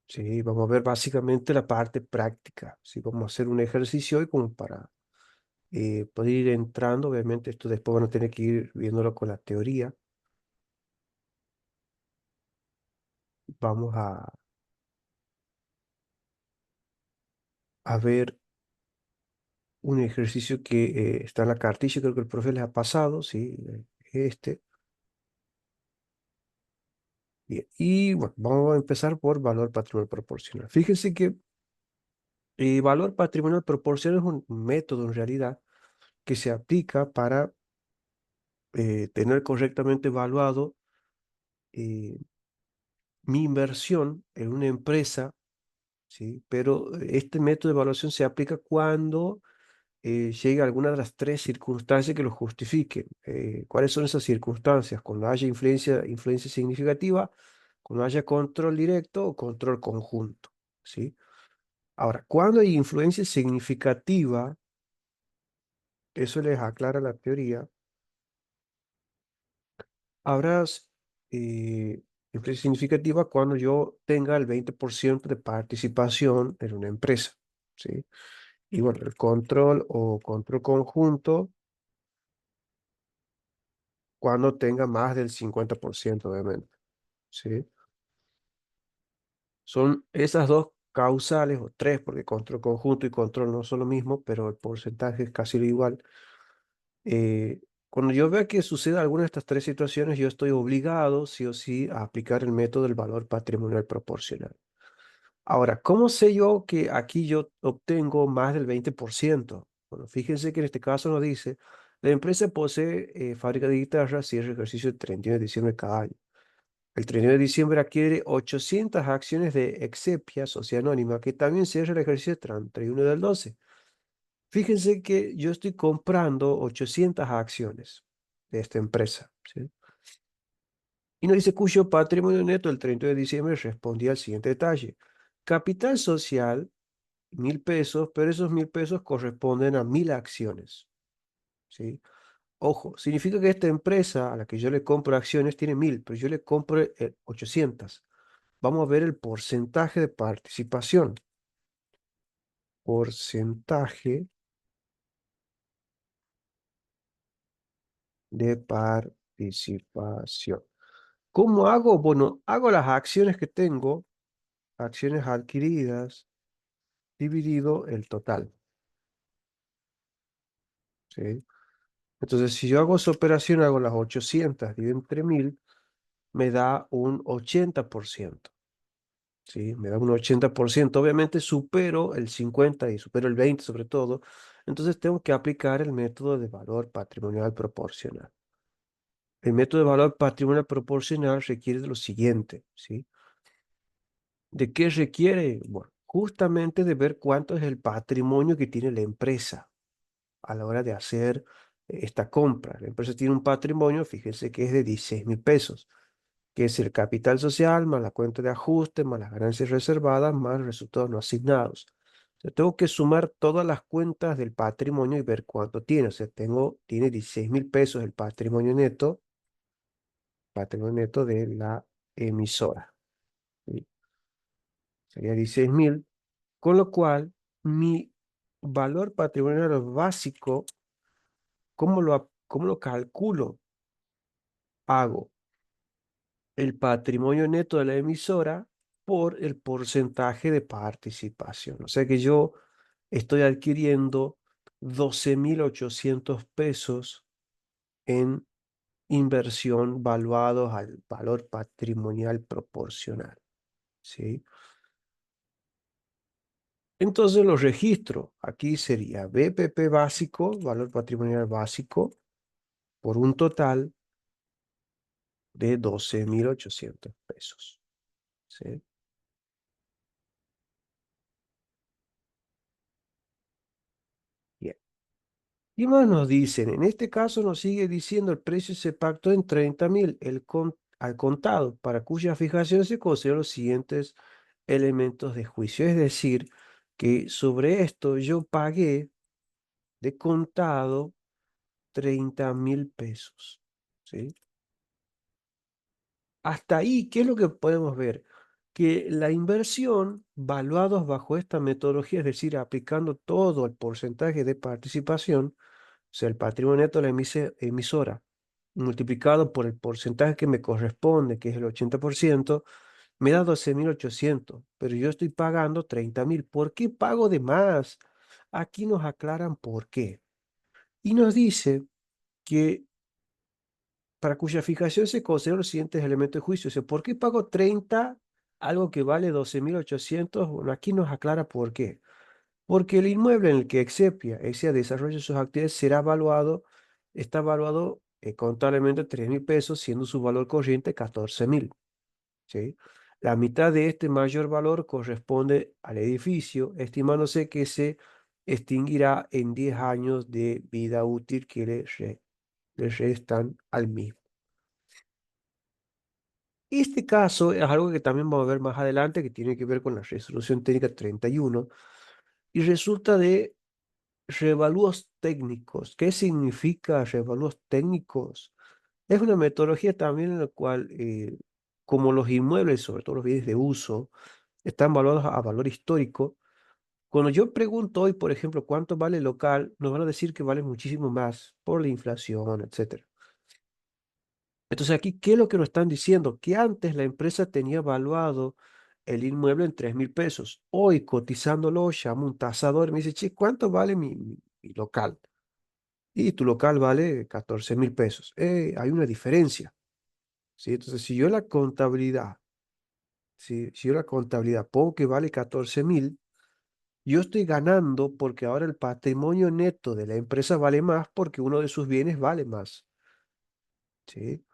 Sí, vamos a ver básicamente la parte práctica. Sí, vamos a hacer un ejercicio hoy como para poder ir entrando. Obviamente esto después van a tener que ir viéndolo con la teoría. Vamos a ver un ejercicio que está en la cartilla, creo que el profe les ha pasado, sí, este. Bien, y bueno, vamos a empezar por valor patrimonial proporcional. Fíjense que valor patrimonial proporcional es un método en realidad que se aplica para tener correctamente evaluado eh, mi inversión en una empresa, ¿sí? Pero este método de evaluación se aplica cuando llega alguna de las tres circunstancias que lo justifiquen. ¿Cuáles son esas circunstancias? Cuando haya influencia significativa, cuando haya control directo o control conjunto, ¿sí? Ahora, cuando hay influencia significativa, eso les aclara la teoría, habrá influencia significativa cuando yo tenga el 20% de participación en una empresa, ¿sí? Y bueno, el control o control conjunto cuando tenga más del 50%, obviamente, ¿sí? Son esas dos causales, o tres, porque control conjunto y control no son lo mismo, pero el porcentaje es casi lo igual. Eh, Cuando yo vea que suceda alguna de estas tres situaciones, yo estoy obligado, sí o sí, a aplicar el método del valor patrimonial proporcional. Ahora, ¿cómo sé yo que aquí yo obtengo más del 20%? Bueno, fíjense que en este caso nos dice, la empresa posee fábrica de guitarras, cierra el ejercicio el 31 de diciembre de cada año. El 31 de diciembre adquiere 800 acciones de Excepia, Sociedad Anónima, que también cierra el ejercicio el 31 del 12. Fíjense que yo estoy comprando 800 acciones de esta empresa, ¿sí? Y nos dice cuyo patrimonio neto el 30 de diciembre respondía al siguiente detalle. Capital social, 1.000 pesos, pero esos 1.000 pesos corresponden a 1.000 acciones, ¿sí? Ojo, significa que esta empresa a la que yo le compro acciones tiene 1.000, pero yo le compro 800. Vamos a ver el porcentaje de participación. Porcentaje de participación. ¿Cómo hago? Bueno, hago las acciones que tengo, acciones adquiridas, dividido el total, ¿sí? Entonces, si yo hago esa operación, hago las 800 dividido entre 1.000, me da un 80%, ¿sí? Me da un 80%. Obviamente supero el 50 y supero el 20 sobre todo. Entonces tengo que aplicar el método de valor patrimonial proporcional. El método de valor patrimonial proporcional requiere de lo siguiente, ¿sí? ¿De qué requiere? Bueno, justamente de ver cuánto es el patrimonio que tiene la empresa a la hora de hacer esta compra. La empresa tiene un patrimonio, fíjense que es de 16.000 pesos, que es el capital social más la cuenta de ajuste, más las ganancias reservadas, más resultados no asignados. O sea, tengo que sumar todas las cuentas del patrimonio y ver cuánto tiene. O sea, tiene 16.000 pesos el patrimonio neto de la emisora, ¿sí? Sería 16.000, con lo cual mi valor patrimonial básico, ¿cómo lo calculo? Hago el patrimonio neto de la emisora por el porcentaje de participación. O sea que yo estoy adquiriendo 12.800 pesos en inversión valuados al valor patrimonial proporcional, ¿sí? Entonces los registro. Aquí sería BPP básico, valor patrimonial básico, por un total de 12.800 pesos, ¿sí? Bien. Y más nos dicen, en este caso nos sigue diciendo el precio se pactó en 30.000 al contado, para cuya fijación se consideran los siguientes elementos de juicio. Es decir, que sobre esto yo pagué de contado 30.000 pesos, ¿sí? Hasta ahí, ¿qué es lo que podemos ver? que la inversión, valuados bajo esta metodología, es decir, aplicando todo el porcentaje de participación, o sea, el patrimonio neto de la emisora, multiplicado por el porcentaje que me corresponde, que es el 80%, me da 12.800, pero yo estoy pagando 30.000. ¿Por qué pago de más? Aquí nos aclaran por qué. Y nos dice que para cuya fijación se consideran los siguientes elementos de juicio. O sea, ¿por qué pago 30 algo que vale 12.800? Bueno, aquí nos aclara por qué. Porque el inmueble en el que Exia desarrolla sus actividades será evaluado, está evaluado contablemente 3.000 pesos, siendo su valor corriente 14.000. ¿Sí? La mitad de este mayor valor corresponde al edificio, estimándose que se extinguirá en 10 años de vida útil que le restan al mismo. Este caso es algo que también vamos a ver más adelante, que tiene que ver con la resolución técnica 31, y resulta de revalúos técnicos. ¿Qué significa revalúos técnicos? Es una metodología también en la cual, como los inmuebles, sobre todo los bienes de uso, están valuados a valor histórico. Cuando yo pregunto hoy, por ejemplo, cuánto vale el local, nos van a decir que vale muchísimo más por la inflación, etcétera. Entonces aquí, ¿qué es lo que nos están diciendo? Que antes la empresa tenía valuado el inmueble en 3.000 pesos. Hoy, cotizándolo, llamo a un tasador y me dice, che, ¿cuánto vale mi local? Y tu local vale 14.000 pesos. Hay una diferencia, ¿sí? Entonces, si yo la contabilidad pongo que vale 14.000, yo estoy ganando porque ahora el patrimonio neto de la empresa vale más porque uno de sus bienes vale más, ¿sí?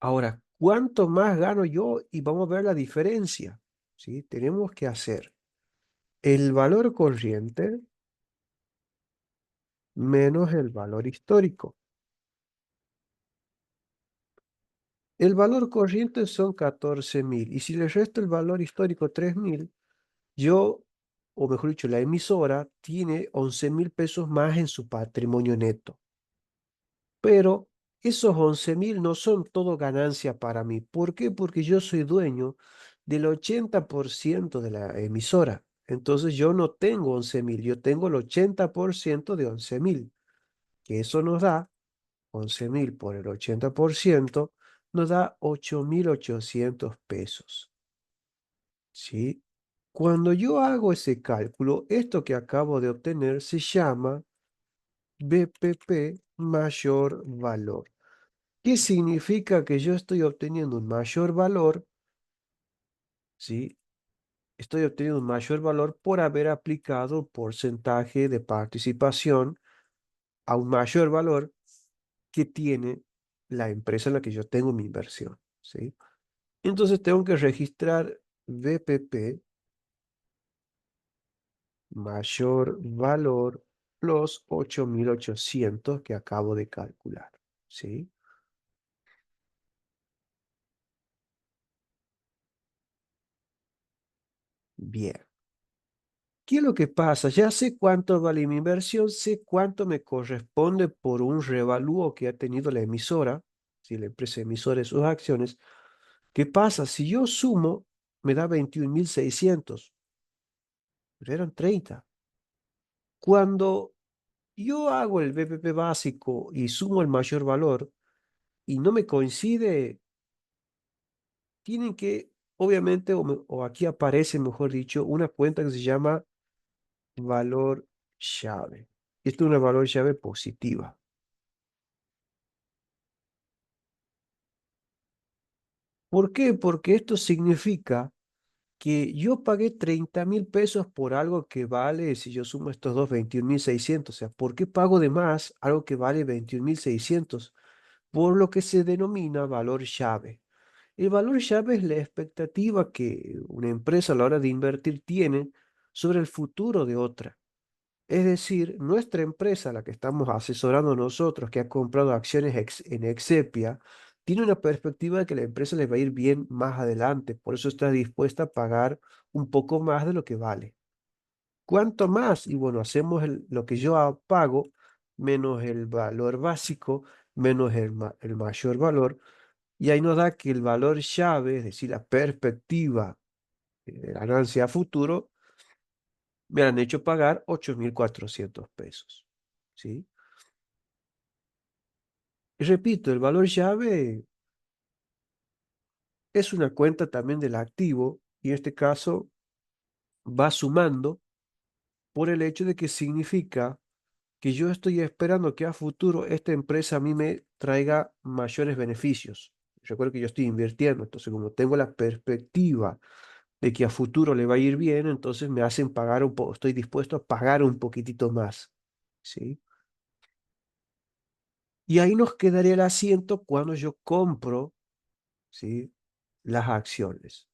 Ahora, ¿cuánto más gano yo? Y vamos a ver la diferencia, ¿sí? Tenemos que hacer el valor corriente menos el valor histórico. El valor corriente son 14.000 y si le resto el valor histórico 3.000, yo, o mejor dicho, la emisora tiene 11.000 pesos más en su patrimonio neto. Pero esos 11.000 no son todo ganancia para mí. ¿Por qué? Porque yo soy dueño del 80% de la emisora. Entonces yo no tengo 11.000, yo tengo el 80% de 11.000, que eso nos da 11.000 por el 80%, nos da 8.800 pesos. ¿Sí? Cuando yo hago ese cálculo, esto que acabo de obtener se llama BPP mayor valor. ¿Qué significa que yo estoy obteniendo un mayor valor? ¿Sí? Estoy obteniendo un mayor valor por haber aplicado porcentaje de participación a un mayor valor que tiene la empresa en la que yo tengo mi inversión. ¿Sí? Entonces tengo que registrar VPP mayor valor plus 8.800 que acabo de calcular. ¿Sí? Bien. ¿Qué es lo que pasa? Ya sé cuánto vale mi inversión, sé cuánto me corresponde por un revalúo que ha tenido la emisora, si la empresa emisora de sus acciones. ¿Qué pasa? Si yo sumo, me da 21.600, pero eran 30. Cuando yo hago el BPP básico y sumo el mayor valor y no me coincide, tienen que, obviamente, o aquí aparece, mejor dicho, una cuenta que se llama valor llave. Esto es una valor llave positiva. ¿Por qué? Porque esto significa que yo pagué 30.000 pesos por algo que vale, si yo sumo estos dos, 21.600. O sea, ¿por qué pago de más algo que vale 21.600? Por lo que se denomina valor llave. El valor llave es la expectativa que una empresa a la hora de invertir tiene sobre el futuro de otra. Es decir, nuestra empresa, la que estamos asesorando nosotros, que ha comprado acciones en Excepia, tiene una perspectiva de que la empresa les va a ir bien más adelante, por eso está dispuesta a pagar un poco más de lo que vale. ¿Cuánto más? Y bueno, hacemos lo que yo pago menos el valor básico, menos el mayor valor, Y ahí nos da que el valor llave, es decir, la perspectiva de ganancia a futuro, me han hecho pagar 8.400 pesos. ¿Sí? Y repito, el valor llave es una cuenta también del activo y en este caso va sumando por el hecho de que significa que yo estoy esperando que a futuro esta empresa a mí me traiga mayores beneficios. Recuerdo que yo estoy invirtiendo, entonces como tengo la perspectiva de que a futuro le va a ir bien, entonces me hacen pagar un poco, estoy dispuesto a pagar un poquitito más, ¿sí? Y ahí nos quedaría el asiento cuando yo compro, ¿sí? Las acciones,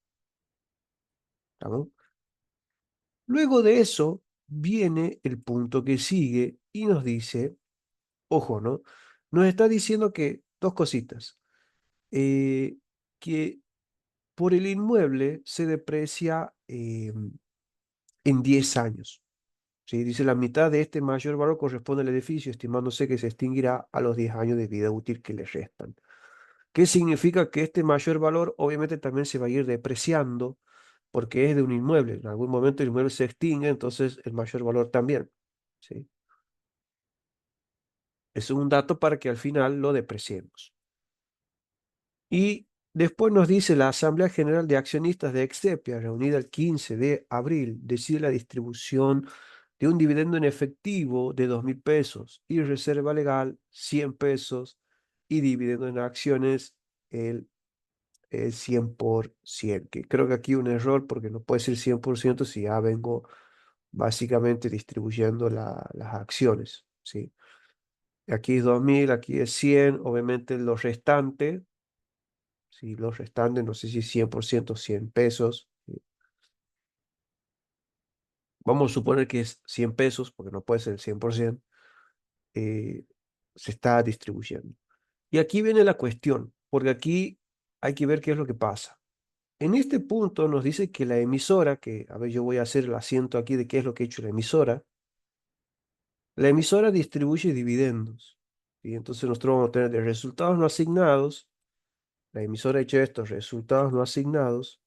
¿estamos? Luego de eso viene el punto que sigue y nos dice, ojo, ¿no? Nos está diciendo que dos cositas, eh, que por el inmueble se deprecia en 10 años. ¿Sí? Dice, la mitad de este mayor valor corresponde al edificio, estimándose que se extinguirá a los 10 años de vida útil que le restan. ¿Qué significa? Que este mayor valor obviamente también se va a ir depreciando porque es de un inmueble. En algún momento el inmueble se extingue, entonces el mayor valor también. ¿Sí? Es un dato para que al final lo depreciemos. Y después nos dice la Asamblea General de Accionistas de Excepia, reunida el 15 de abril, decide la distribución de un dividendo en efectivo de 2.000 pesos y reserva legal 100 pesos y dividendo en acciones el 100%, que creo que aquí un error porque no puede ser 100% si ya vengo básicamente distribuyendo las acciones, ¿sí? Aquí es 2.000, aquí es 100, obviamente los restantes, ¿sí? Los restantes, no sé si 100%, 100 pesos, ¿sí? Vamos a suponer que es 100 pesos, porque no puede ser el 100%, eh, se está distribuyendo. Y aquí viene la cuestión, porque aquí hay que ver qué es lo que pasa. En este punto nos dice que la emisora, que, a ver, yo voy a hacer el asiento aquí de qué es lo que ha hecho la emisora distribuye dividendos. Y entonces nosotros vamos a tener de resultados no asignados, la emisora ha hecho estos resultados no asignados,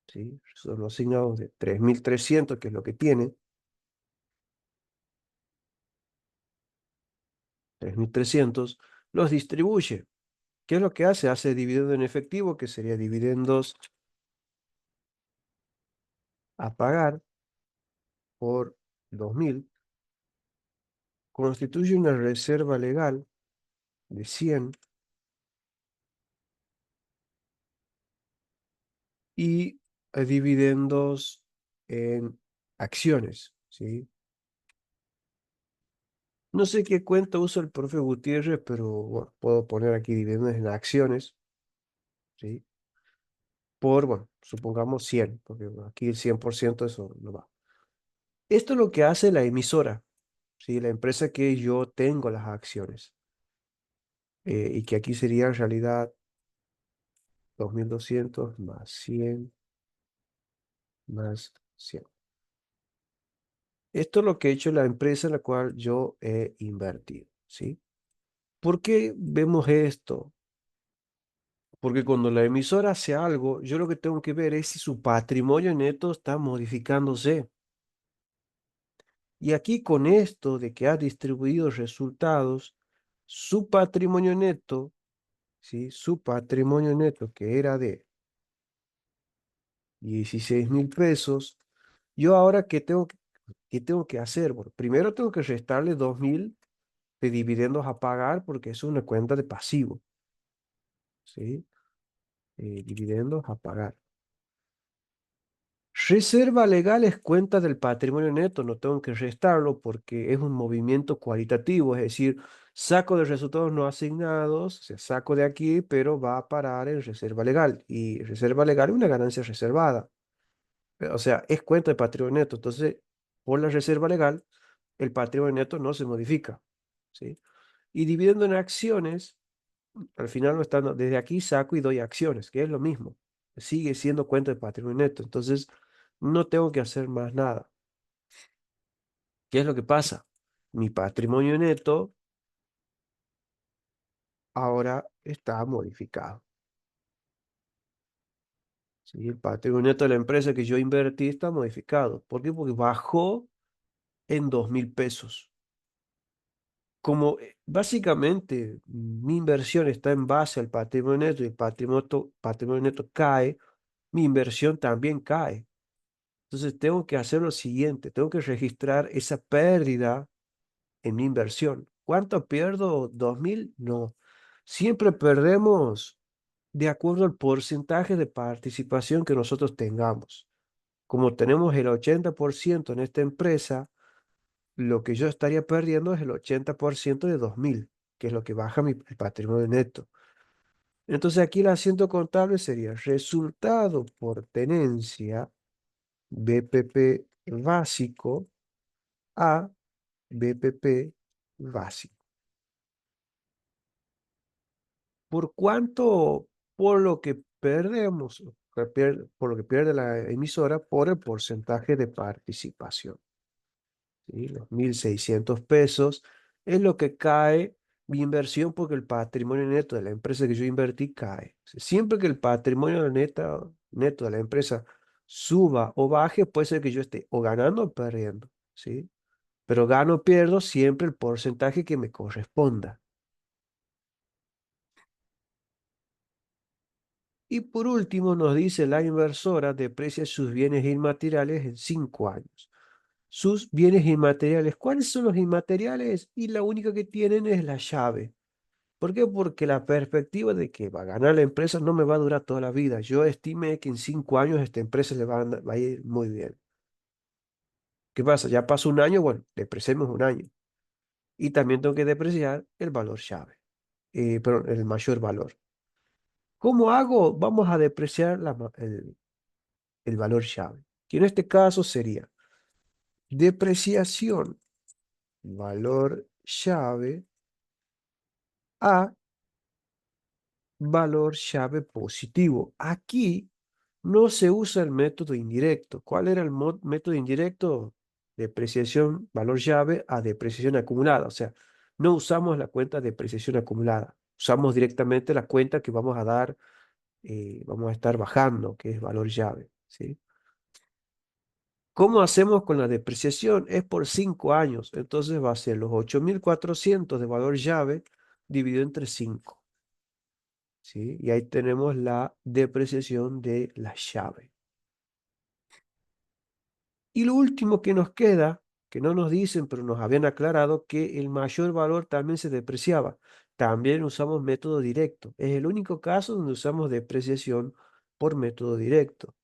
¿sí? Resultados no asignados de 3.300, que es lo que tiene, 3.300 los distribuye. ¿Qué es lo que hace? Hace dividendo en efectivo, que sería dividendos a pagar por 2.000, constituye una reserva legal de 100 y dividendos en acciones, ¿sí? No sé qué cuenta usa el profe Gutiérrez, pero bueno, puedo poner aquí dividendos en acciones, ¿sí? Por, bueno, supongamos 100, porque bueno, aquí el 100% eso no va. Esto es lo que hace la emisora, ¿sí? La empresa que yo tengo las acciones, y que aquí sería en realidad 2.200 más 100 más 100. Esto es lo que ha hecho la empresa en la cual yo he invertido, ¿sí? ¿Por qué vemos esto? Porque cuando la emisora hace algo, yo lo que tengo que ver es si su patrimonio neto está modificándose. Y aquí con esto de que ha distribuido resultados, su patrimonio neto, ¿sí? Su patrimonio neto, que era de 16.000 pesos, yo ahora qué tengo que hacer? Bueno, primero tengo que restarle 2.000 de dividendos a pagar porque es una cuenta de pasivo, ¿sí? Dividendos a pagar. Reserva legal es cuenta del patrimonio neto, no tengo que restarlo porque es un movimiento cualitativo, es decir, saco de resultados no asignados, o sea, saco de aquí, pero va a parar en reserva legal. Y reserva legal es una ganancia reservada, o sea, es cuenta de patrimonio neto. Entonces, por la reserva legal, el patrimonio neto no se modifica, ¿sí? Y dividiendo en acciones, al final no están, desde aquí saco y doy acciones, que es lo mismo. Sigue siendo cuenta de patrimonio neto. Entonces, no tengo que hacer más nada. ¿Qué es lo que pasa? Mi patrimonio neto ahora está modificado. ¿sí? El patrimonio neto de la empresa que yo invertí está modificado. ¿Por qué? Porque bajó en 2.000 pesos. Como básicamente mi inversión está en base al patrimonio neto y el patrimonio neto cae, mi inversión también cae. Entonces tengo que hacer lo siguiente, tengo que registrar esa pérdida en mi inversión. ¿Cuánto pierdo? ¿2.000? No. Siempre perdemos de acuerdo al porcentaje de participación que nosotros tengamos. Como tenemos el 80% en esta empresa, lo que yo estaría perdiendo es el 80% de 2.000, que es lo que baja el patrimonio neto. Entonces aquí el asiento contable sería resultado por tenencia BPP básico a BPP básico. ¿Por cuánto? Por lo que perdemos, por lo que pierde la emisora por el porcentaje de participación. ¿Sí? Los 1.600 pesos es lo que cae mi inversión porque el patrimonio neto de la empresa que yo invertí cae. O sea, siempre que el patrimonio neto de la empresa suba o baje, puede ser que yo esté o ganando o perdiendo, ¿sí? Pero gano o pierdo siempre el porcentaje que me corresponda. Y por último, nos dice la inversora deprecia sus bienes inmateriales en 5 años. Sus bienes inmateriales, ¿cuáles son los inmateriales? Y la única que tienen es la llave. ¿Por qué? Porque la perspectiva de que va a ganar la empresa no me va a durar toda la vida. Yo estime que en 5 años esta empresa le va a ir muy bien. ¿Qué pasa? Ya pasó un año, bueno, depreciemos un año. Y también tengo que depreciar el valor llave, perdón, el mayor valor. ¿Cómo hago? Vamos a depreciar el valor llave, que en este caso sería depreciación valor llave a valor llave positivo. Aquí no se usa el método indirecto. ¿Cuál era el método indirecto? Depreciación valor llave a depreciación acumulada. O sea, no usamos la cuenta de depreciación acumulada. Usamos directamente la cuenta que vamos a dar, vamos a estar bajando, que es valor llave, ¿sí? ¿Cómo hacemos con la depreciación? Es por 5 años. Entonces va a ser los 8.400 de valor llave dividido entre 5. ¿Sí? Y ahí tenemos la depreciación de la llave. Y lo último que nos queda, que no nos dicen, pero nos habían aclarado que el mayor valor también se depreciaba. También usamos método directo. Es el único caso donde usamos depreciación por método directo.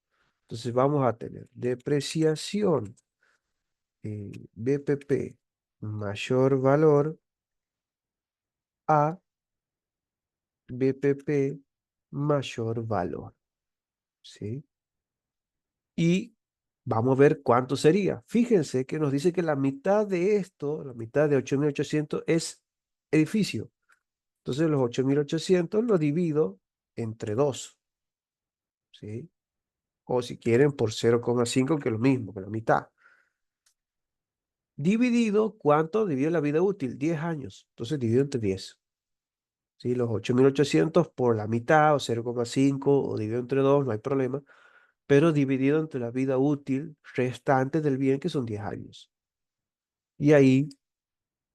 Entonces vamos a tener depreciación BPP mayor valor a BPP mayor valor. ¿Sí? Y vamos a ver cuánto sería. Fíjense que nos dice que la mitad de esto, la mitad de 8.800 es edificio. Entonces los 8.800 lo divido entre 2, ¿sí? O si quieren por 0,5 que es lo mismo, que la mitad. Dividido, ¿cuánto? Divido la vida útil, 10 años. Entonces divido entre 10. ¿Sí? Los 8.800 por la mitad o 0,5 o dividido entre 2, no hay problema. Pero dividido entre la vida útil restante del bien, que son 10 años. Y ahí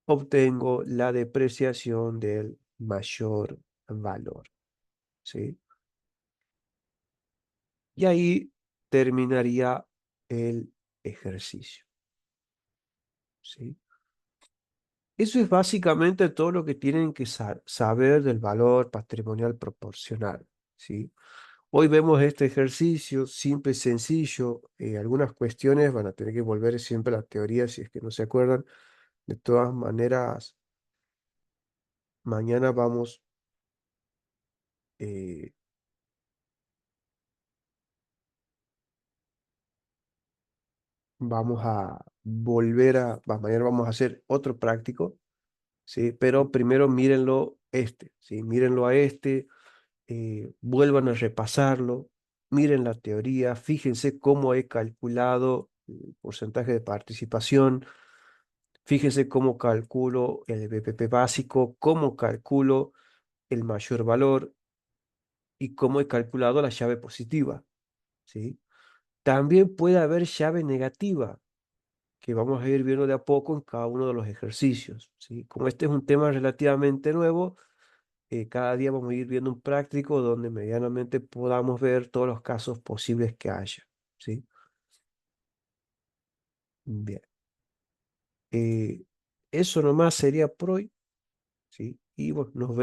obtengo la depreciación del mayor valor, ¿sí? Y ahí terminaría el ejercicio, ¿sí? Eso es básicamente todo lo que tienen que saber del valor patrimonial proporcional, ¿sí? Hoy vemos este ejercicio simple y sencillo. Algunas cuestiones van a tener que volver siempre a la teoría si es que no se acuerdan. De todas maneras, mañana eh, vamos a volver mañana vamos a hacer otro práctico, ¿sí? Pero primero mírenlo ¿sí? Mírenlo a vuelvan a repasarlo, miren la teoría, fíjense cómo he calculado el porcentaje de participación, fíjense cómo calculo el BPP básico, cómo calculo el mayor valor y cómo he calculado la llave positiva. ¿sí? También puede haber llave negativa, que vamos a ir viendo de a poco en cada uno de los ejercicios, ¿sí? Como este es un tema relativamente nuevo, cada día vamos a ir viendo un práctico donde medianamente podamos ver todos los casos posibles que haya, ¿sí? Bien. Eh, Eso nomás sería por hoy, ¿sí? Y bueno, nos vemos.